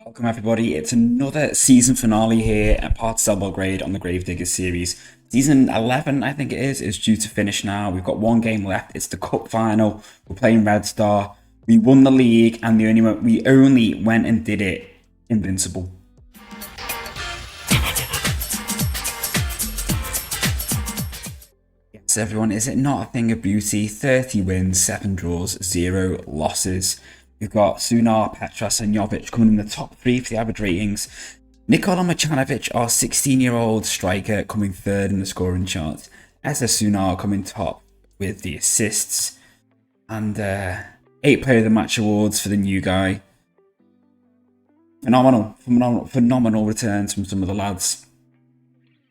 Welcome everybody, it's another season finale here at Partizan Belgrade on the Gravediggers series. Season 11, I think it is due to finish now. We've got one game left, it's the cup final. We're playing Red Star. We won the league and we only went and did it invincible. Yes everyone, is it not a thing of beauty? 30 wins, 7 draws, 0 losses. We've got Sunar, Petras and Jovic coming in the top 3 for the average ratings. Nikola Machanovic, our 16-year-old striker, coming 3rd in the scoring chart. SS Sunar coming top with the assists. And 8 Player of the Match awards for the new guy. Phenomenal returns from some of the lads.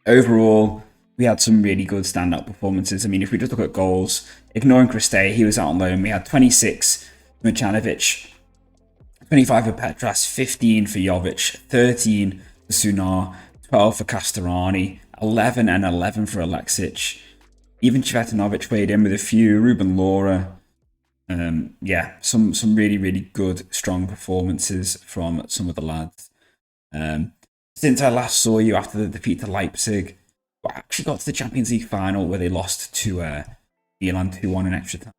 Overall, we had some really good standout performances. I mean, if we just look at goals, ignoring Christe, he was out on loan. We had 26 for Machanovic, 25 for Petras, 15 for Jovic, 13 for Sunar, 12 for Castorani, 11 and 11 for Alexic. Even Cvetanovic weighed in with a few, Ruben Laura. Yeah, some really good, strong performances from some of the lads. Since I last saw you after the defeat to Leipzig, we actually got to the Champions League final where they lost to Milan 2-1 in extra time.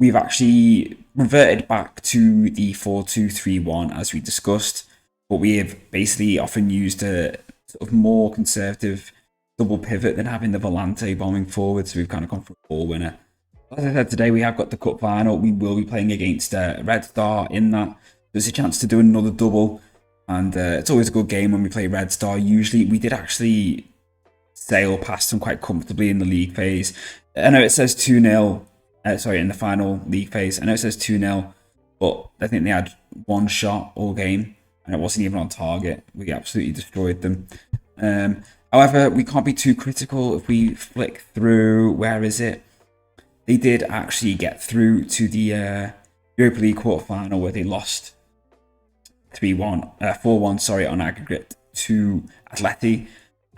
We've actually reverted back to the 4-2-3-1 as we discussed, but we have basically often used a sort of more conservative double pivot than having the Volante bombing forward, so we've kind of gone for a ball winner. As I said, today we have got the cup final. We will be playing against Red Star in that. There's a chance to do another double, and it's always a good game when we play Red Star. Usually, we did actually sail past them quite comfortably in the league phase. I know it says 2-0. In the final league phase. I know it says 2-0, but I think they had one shot all game, and it wasn't even on target. We absolutely destroyed them. However, we can't be too critical if we flick through. Where is it? They did actually get through to the Europa League quarterfinal where they lost 4-1 on aggregate to Atleti.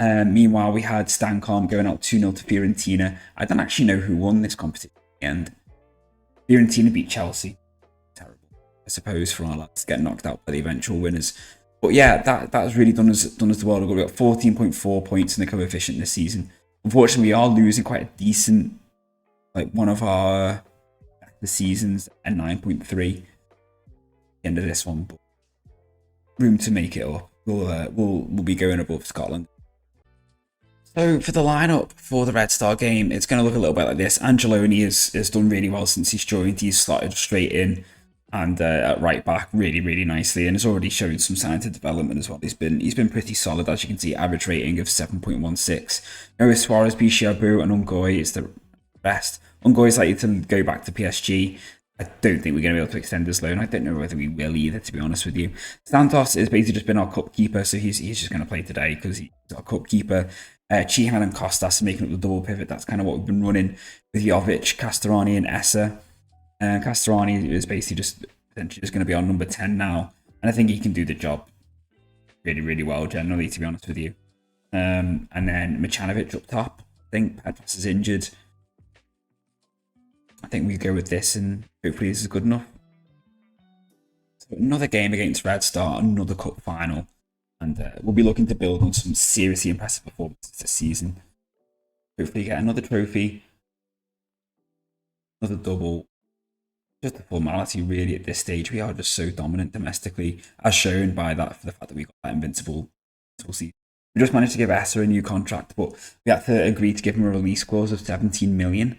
Meanwhile, we had Stancom going out 2-0 to Fiorentina. I don't actually know who won this competition. And Fiorentina beat Chelsea. Terrible, I suppose, for our lads to get knocked out by the eventual winners. But yeah, that has really done us the world of good. We got 14.4 points in the coefficient this season. Unfortunately, we are losing quite a decent, like one of our the seasons at 9.3 at the end of this one. But room to make it up. We'll be going above Scotland. So for the lineup for the Red Star game, it's going to look a little bit like this. Angeloni has done really well since he's joined. He's slotted straight in and at right back really nicely, and has already shown some signs of development as well. He's been pretty solid, as you can see. Average rating of 7.16. Noah Suarez, Bishiabu, and Ungoy is the best. Ungoy is likely to go back to PSG. I don't think we're going to be able to extend his loan. I don't know whether we will either, to be honest with you. Santos has basically just been our cup keeper, so he's just going to play today because he's our cup keeper. Chihan and Costas are making up the double pivot. That's kind of what we've been running with Jovic, Castorani and Essa. Castorani is basically essentially just going to be on number 10 now. And I think he can do the job really well, generally, to be honest with you. And then Machanovic up top. I think Petras is injured. I think we go with this and hopefully this is good enough. So another game against Red Star, another cup final. And we'll be looking to build on some seriously impressive performances this season. Hopefully get another trophy, another double. Just a formality really at this stage. We are just so dominant domestically, as shown by the fact that we got that invincible season. We just managed to give Essa a new contract, but we had to agree to give him a release clause of 17 million.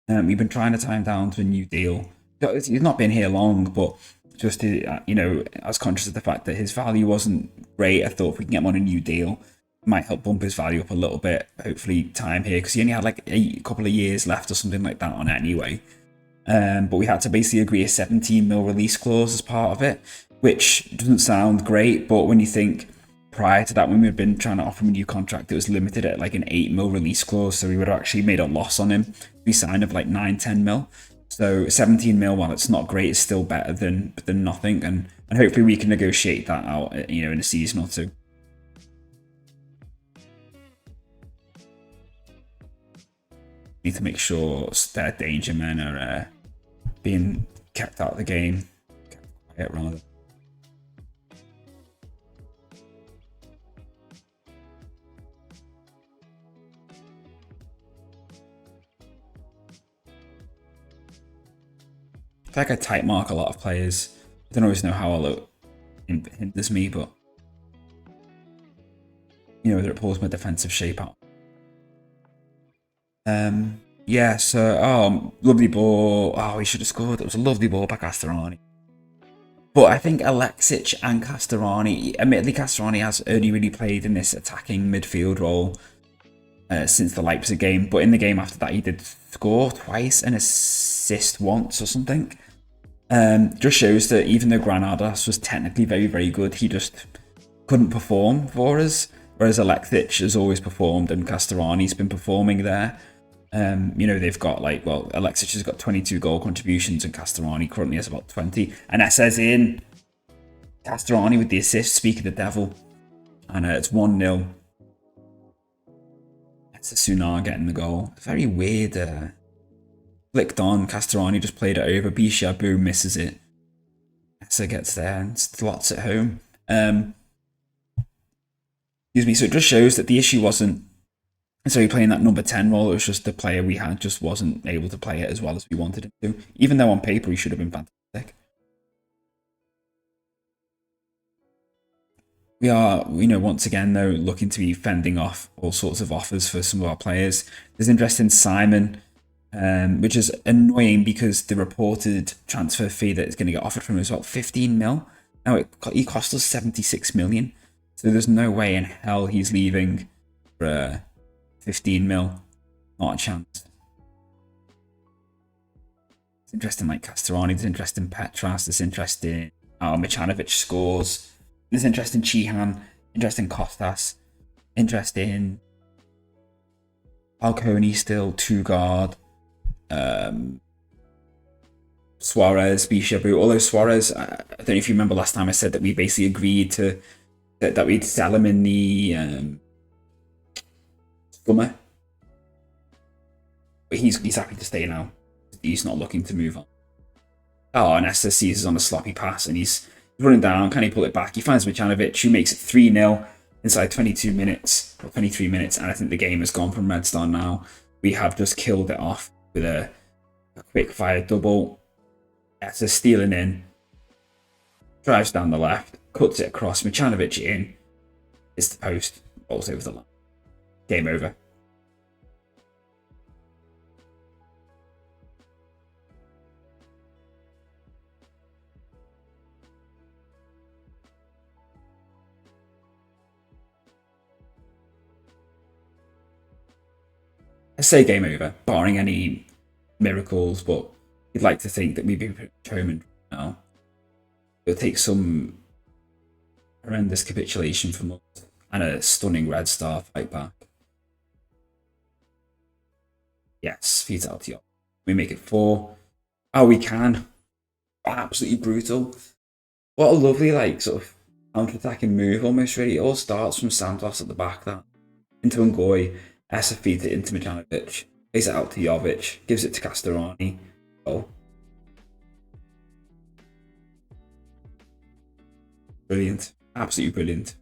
We've been trying to tie him down to a new deal. He's not been here long, but just to, I was conscious of the fact that his value wasn't great. I thought if we can get him on a new deal, it might help bump his value up a little bit. Hopefully time here, because he only had like a couple of years left or something like that on it anyway. But we had to basically agree a 17 mil release clause as part of it, which doesn't sound great, but when you think prior to that, when we'd been trying to offer him a new contract, it was limited at like an 8 mil release clause, so we would have actually made a loss on him. We signed of like 9-10 mil. So 17 mil, while it's not great, it's still better than nothing, and hopefully we can negotiate that out, in a season or two. Need to make sure their danger men are being kept out of the game, kept quiet rather. I feel like I type mark a lot of players. I don't always know how it hinders me, but you know, whether it pulls my defensive shape out. Yeah, so lovely ball. Oh, he should have scored. It was a lovely ball by Castorani. But I think Alexic and Castorani, admittedly Castorani has only really played in this attacking midfield role since the Leipzig game, but in the game after that he did score twice and assist once or something. Just shows that even though Granados was technically very, very good, he just couldn't perform for us, whereas Alexic has always performed and Castorani's been performing there. You know, they've got like, well, Alexic has got 22 goal contributions and Castorani currently has about 20. And that says in Castorani with the assist, speak of the devil. And it's 1-0. It's a Sunar getting the goal. Very weird. Flicked on, Castorani just played it over. Bishabu misses it. Essa gets there and slots it home. Excuse me, so it just shows that the issue wasn't so playing that number 10 role, it was just the player we had just wasn't able to play it as well as we wanted him to. Even though on paper he should have been fantastic. We are, you know, once again though, looking to be fending off all sorts of offers for some of our players. There's interest in Simon, which is annoying because the reported transfer fee that is going to get offered from him is about 15 mil. Now he cost us 76 million. So there's no way in hell he's leaving for 15 mil. Not a chance. It's interesting like Castorani, there's interest in Petras, there's interest in Michanovic scores, there's interest in Chihan, interest in Kostas, interest in Falcone still, 2-guard, Suarez, Bishabu, although Suarez, I don't know if you remember last time I said that we basically agreed to that we'd sell him in the summer. But he's happy to stay now. He's not looking to move on. Oh, and Esther sees us on a sloppy pass and he's running down. Can he pull it back? He finds Michanovic, who makes it 3-0 inside 22 minutes or 23 minutes. And I think the game has gone from Red Star now. We have just killed it off with a quick fire double. Esther stealing in, drives down the left, cuts it across. Michanovic in. It's the post. Balls over the line. Game over. I say game over, barring any miracles, but you'd like to think that we've been determined now. It'll take some horrendous capitulation from us and a stunning Red Star fight back. Yes, feeds out to you. We make it 4. Oh, we can. Absolutely brutal. What a lovely, like, sort of counter-attacking move almost, really. It all starts from Santos at the back, that. Into Ngoy. Essa feeds it into Michanovic. Plays it out to Jovic. Gives it to Castorani. Oh. Brilliant. Absolutely brilliant.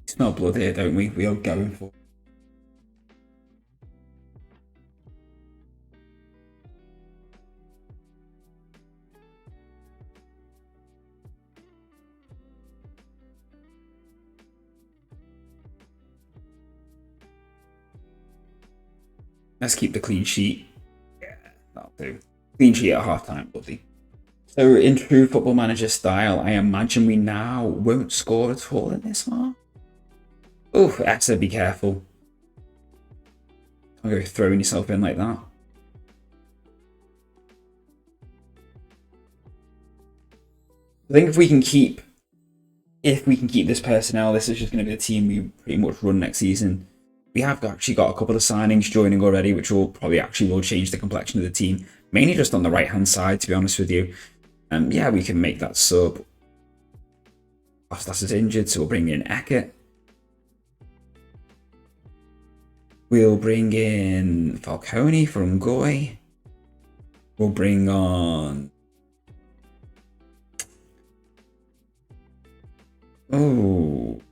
We smell blood here, don't we? We are going for it. Let's keep the clean sheet. Yeah, that'll do. Clean sheet at half-time, lovely. So in true Football Manager style, I imagine we now won't score at all in this one. Oh, Essa, be careful. Don't go throwing yourself in like that. I think if we can keep this personnel, this is just going to be the team we pretty much run next season. We have actually got a couple of signings joining already, which will probably will change the complexion of the team. Mainly just on the right-hand side, to be honest with you. Yeah, we can make that sub. Kostas is injured, so we'll bring in Eckert. We'll bring in Falcone from Goy. We'll bring on... Oh...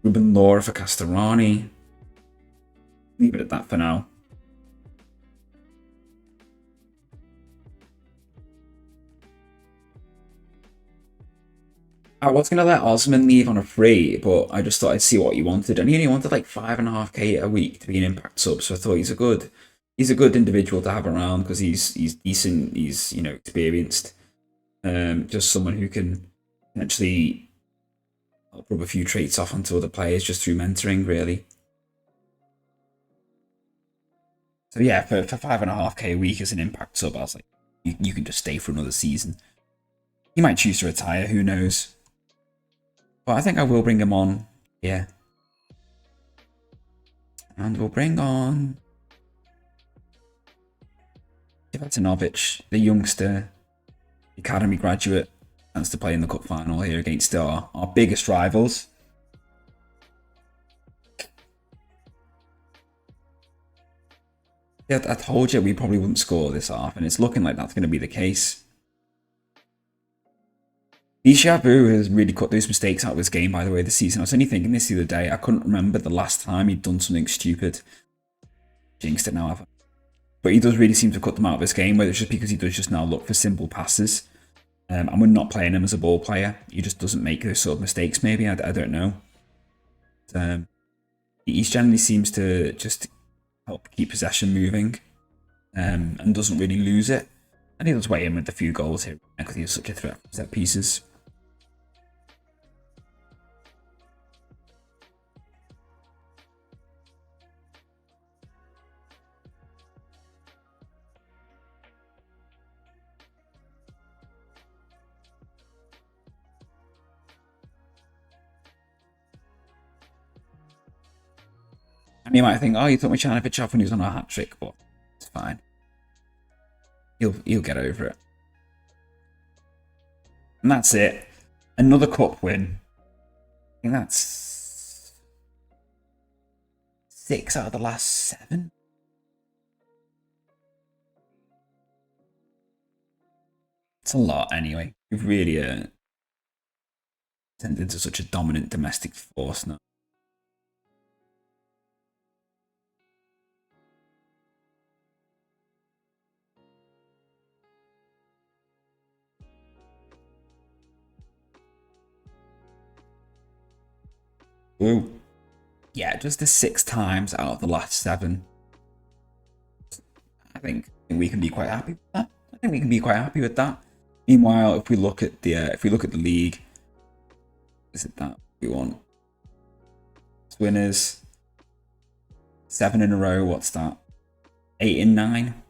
Ruben Laura for Castorani. Leave it at that for now. I was going to let Osman leave on a free, but I just thought I'd see what he wanted. And he only wanted like 5.5k a week to be an impact sub, so I thought he's a good individual to have around because he's decent, he's, you know, experienced. Just someone who can actually help rub a few traits off onto other players just through mentoring, really. So yeah, for 5.5k a week as an impact sub, I was like, you can just stay for another season. He might choose to retire, who knows? But I think I will bring him on, yeah. And we'll bring on Ivanovic, the youngster, academy graduate, chance to play in the cup final here against our biggest rivals. Yeah, I told you we probably wouldn't score this half, and it's looking like that's going to be the case. Ishabu has really cut those mistakes out of his game, by the way, this season. I was only thinking this the other day. I couldn't remember the last time he'd done something stupid. Jinxed it now, but he does really seem to cut them out of his game, whether it's just because he does just now look for simple passes. And we're not playing him as a ball player. He just doesn't make those sort of mistakes, maybe. I don't know. He generally seems to just help keep possession moving and doesn't really lose it. And he does weigh in with a few goals here because he has such a threat from set pieces. And you might think, oh, you took Michanovic off when he was on a hat-trick, but it's fine. He'll get over it. And that's it. Another cup win. I think that's 6 out of the last 7. It's a lot anyway. We've really turned into such a dominant domestic force now. Ooh. Yeah, just the 6 times out of the last 7. I think we can be quite happy with that. Meanwhile, if we look at the league, is it that we want? Winners 7 in a row. What's that? 8 in 9.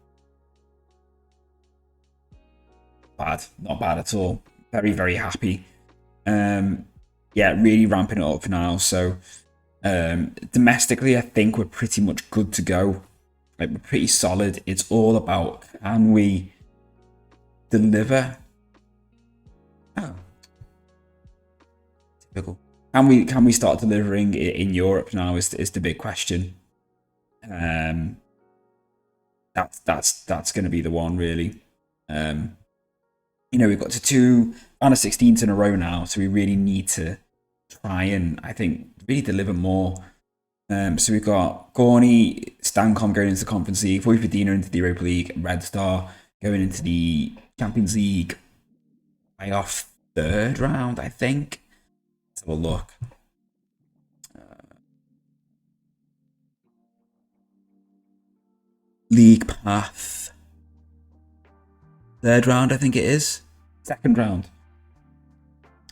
Bad, not bad at all. Very, very happy. Yeah, really ramping it up now. So domestically, I think we're pretty much good to go. Like, we're pretty solid. It's all about, can we deliver? Oh, typical. Can we start delivering in Europe now? Is the big question. That's going to be the one, really. You know, we've got to 2 round of 16s in a row now, so we really need to try and, I think, really deliver more. So we've got Gorny, Stancom going into the Conference League, Vojvodina into the Europa League, and Red Star going into the Champions League playoff 3rd round, I think. Let's have a look. League path. 3rd round, I think it is. 2nd round.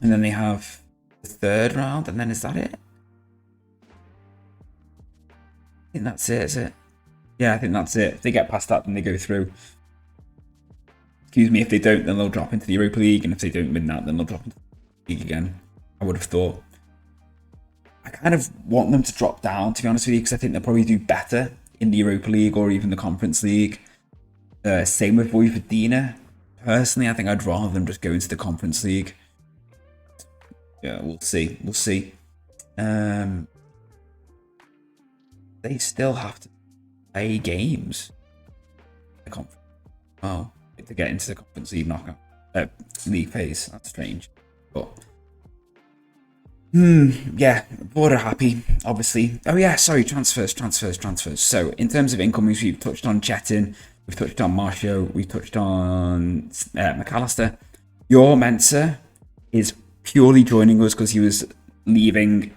And then they have the 3rd round, and then is that it? I think that's it, is it? Yeah, I think that's it. If they get past that, then they go through. Excuse me, if they don't, then they'll drop into the Europa League, and if they don't win that, then they'll drop into the league again. I would have thought. I kind of want them to drop down, to be honest with you, because I think they'll probably do better in the Europa League or even the Conference League. Same with Vojvodina. Personally, I think I'd rather them just go into the Conference League. Yeah, we'll see. We'll see. They still have to play games. Oh, to get into the Conference League knockout league phase. That's strange. But Yeah, board are happy, obviously. Oh yeah, sorry, transfers. So in terms of incomings, we've touched on Chetin, we've touched on Marcio, we've touched on McAllister. Your Mensah is purely joining us because he was leaving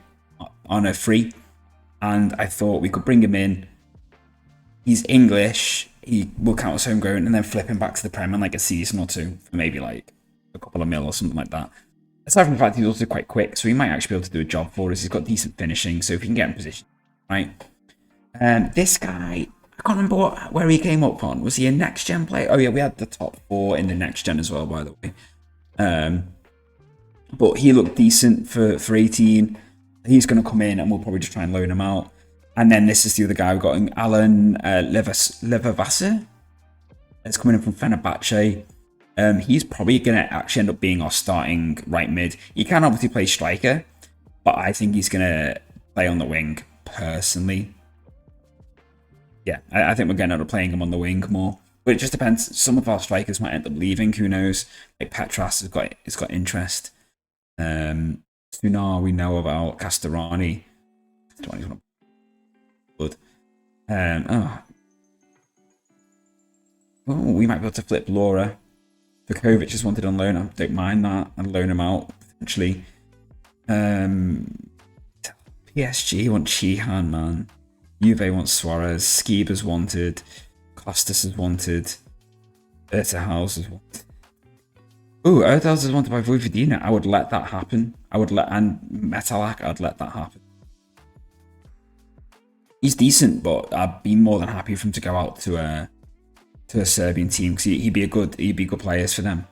on a free, and I thought we could bring him in. He's English, he will count as homegrown, and then flip him back to the Prem in like a season or two for maybe like a couple of mil or something like that. Aside from the fact he's also quite quick, so he might actually be able to do a job for us. He's got decent finishing, so if he can get in position, right? This guy, I can't remember where he came up on. Was he a next gen player? Oh yeah, we had the top 4 in the next gen as well, by the way. But he looked decent for 18. He's going to come in, and we'll probably just try and loan him out. And then this is the other guy we've got, Alan Levervasser. It's coming in from Fenerbahce. He's probably going to actually end up being our starting right mid. He can obviously play striker, but I think he's going to play on the wing, personally. Yeah, I think we're going to end up playing him on the wing more. But it just depends. Some of our strikers might end up leaving, who knows? Like Petras has got interest. Sunar we know about. Castorani. Good. We might be able to flip Laura. Vukovic just wanted on loan. I don't mind that. I'd loan him out, potentially. PSG want Chihan, man. Juve wants Suarez. Skiba's wanted. Costas is wanted. Ertehaus is wanted. Ooh, Ertehaus is wanted by Vojvodina. I would let that happen. And Metalak, I'd let that happen. He's decent, but I'd be more than happy for him to go out to a Serbian team, because he'd be good players for them.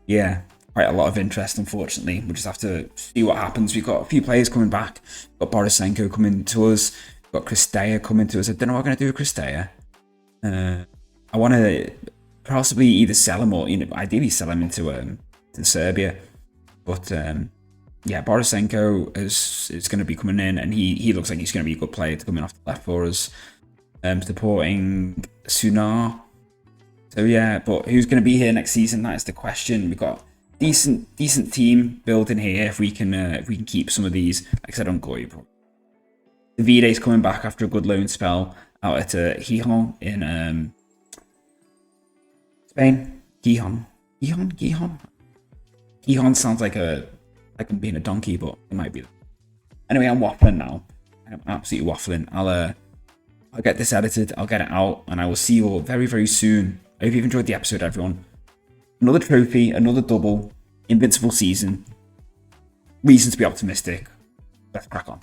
Yeah, quite a lot of interest, unfortunately. We'll just have to see what happens. We've got a few players coming back. We've got Borisenko coming to us. We've got Christea coming to us. I don't know what I'm going to do with Christea. I want to possibly either sell him or, ideally sell him into Serbia. But yeah, Borisenko is going to be coming in, and he looks like he's going to be a good player to come in off the left for us. Supporting Sunar. So yeah, but who's going to be here next season? That is the question. We've got decent team building here. If we can keep some of these, like I said, on Goy. Davide's coming back after a good loan spell out at Gijon in Spain. Gijon sounds like I'm being a donkey, but it might be. Anyway, I'm waffling now. I'm absolutely waffling. I'll get this edited, I'll get it out, and I will see you all very, very soon. I hope you've enjoyed the episode, everyone. Another trophy, another double, invincible season. Reason to be optimistic. Let's crack on.